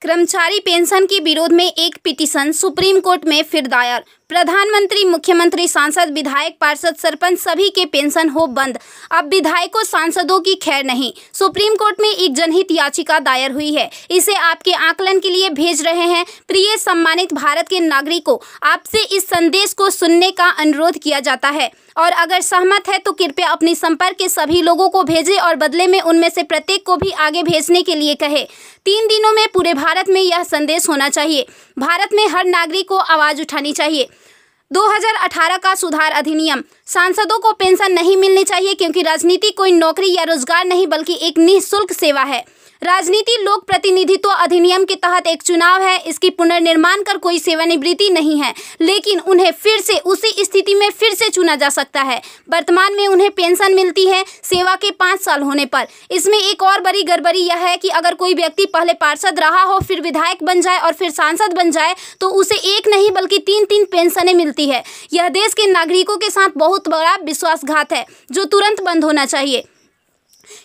कर्मचारी पेंशन के विरोध में एक पिटीशन सुप्रीम कोर्ट में फिर दायर। प्रधानमंत्री, मुख्यमंत्री, सांसद, विधायक, पार्षद, सरपंच सभी के पेंशन हो बंद। अब विधायकों, सांसदों की खैर नहीं। सुप्रीम कोर्ट में एक जनहित याचिका दायर हुई है। इसे आपके आकलन के लिए भेज रहे हैं। प्रिय सम्मानित भारत के नागरिकों, आपसे इस संदेश को सुनने का अनुरोध किया जाता है और अगर सहमत है तो कृपया अपने संपर्क के सभी लोगों को भेजें और बदले में उनमें से प्रत्येक को भी आगे भेजने के लिए कहें। 3 दिनों में पूरे भारत में यह संदेश होना चाहिए। भारत में हर नागरिक को आवाज़ उठानी चाहिए। 2018 का सुधार अधिनियम। सांसदों को पेंशन नहीं मिलनी चाहिए क्योंकि राजनीति कोई नौकरी या रोजगार नहीं बल्कि एक निःशुल्क सेवा है। राजनीति लोक प्रतिनिधित्व अधिनियम के तहत एक चुनाव है। इसकी पुनर्निर्माण कर कोई सेवानिवृत्ति नहीं है, लेकिन उन्हें फिर से उसी स्थिति में फिर से चुना जा सकता है। वर्तमान में उन्हें पेंशन मिलती है सेवा के 5 साल होने पर। इसमें एक और बड़ी गड़बड़ी यह है कि अगर कोई व्यक्ति पहले पार्षद रहा हो, फिर विधायक बन जाए और फिर सांसद बन जाए तो उसे एक नहीं बल्कि 3-3 पेंशनें मिलती है। यह देश के नागरिकों के साथ बहुत बड़ा विश्वासघात है जो तुरंत बंद होना चाहिए।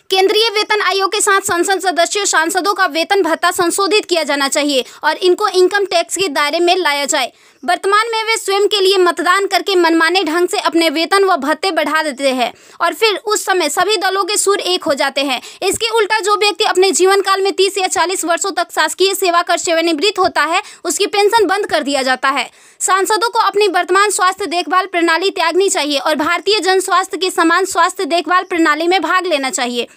केंद्रीय वेतन आयोग के साथ संसद सदस्यों, सांसदों का वेतन भत्ता संशोधित किया जाना चाहिए और इनको इनकम टैक्स के दायरे में लाया जाए। वर्तमान में वे स्वयं के लिए मतदान करके मनमाने ढंग से अपने वेतन व भत्ते बढ़ा देते हैं और फिर उस समय सभी दलों के सुर एक हो जाते हैं। इसके उल्टा जो व्यक्ति अपने जीवन काल में 30 या 40 वर्षों तक शासकीय सेवा कर सेवानिवृत्त होता है, उसकी पेंशन बंद कर दिया जाता है। सांसदों को अपनी वर्तमान स्वास्थ्य देखभाल प्रणाली त्यागनी चाहिए और भारतीय जन स्वास्थ्य के समान स्वास्थ्य देखभाल प्रणाली में भाग लेना चाहिए।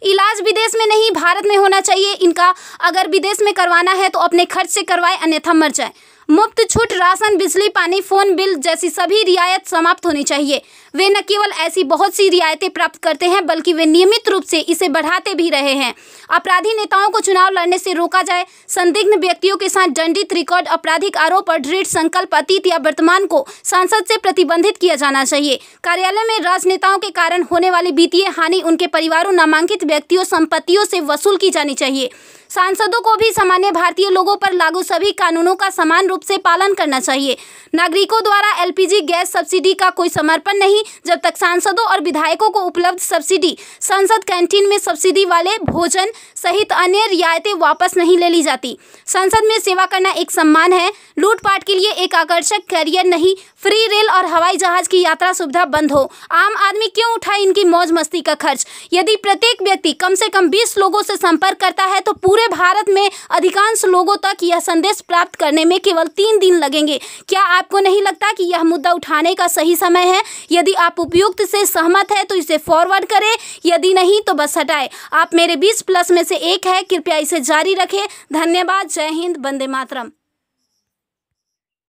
इलाज विदेश में नहीं, भारत में होना चाहिए। इनका अगर विदेश में करवाना है तो अपने खर्च से करवाए, अन्यथा मर जाए। मुफ्त छूट, राशन, बिजली, पानी, फोन बिल जैसी सभी रियायत समाप्त होनी चाहिए। वे न केवल ऐसी बहुत सी रियायतें प्राप्त करते हैं बल्कि वे नियमित रूप से इसे बढ़ाते भी रहे हैं। अपराधी नेताओं को चुनाव लड़ने से रोका जाए। संदिग्ध व्यक्तियों के साथ दंडित रिकॉर्ड, आपराधिक आरोप और दृढ़ संकल्प अतीत या वर्तमान को सांसद से प्रतिबंधित किया जाना चाहिए। कार्यालय में राजनेताओं के कारण होने वाली वित्तीय हानि उनके परिवारों, नामांकित व्यक्तियों, संपत्तियों से वसूल की जानी चाहिए। सांसदों को भी सामान्य भारतीय लोगों पर लागू सभी कानूनों का समान रूप से पालन करना चाहिए। नागरिकों द्वारा एलपीजी गैस सब्सिडी का कोई समर्पण नहीं जब तक सांसदों और विधायकों को उपलब्ध सब्सिडी, संसद कैंटीन में सब्सिडी वाले भोजन सहित अन्य रियायतें वापस नहीं ले ली जाती। संसद में सेवा करना एक सम्मान है, लूटपाट के लिए एक आकर्षक करियर नहीं। फ्री रेल और हवाई जहाज की यात्रा सुविधा बंद हो। आम आदमी क्यों उठाए इनकी मौज मस्ती का खर्च? यदि प्रत्येक व्यक्ति कम से कम 20 लोगों से संपर्क करता है तो पूरे भारत में अधिकांश लोगों तक यह संदेश प्राप्त करने में केवल 3 दिन लगेंगे। क्या आपको नहीं लगता कि यह मुद्दा उठाने का सही समय है? यदि आप उपयुक्त से सहमत है तो इसे फॉरवर्ड करें, यदि नहीं तो बस हटाएं। आप मेरे 20+ में से एक है। कृपया इसे जारी रखें। धन्यवाद। जय हिंद। वंदे मातरम।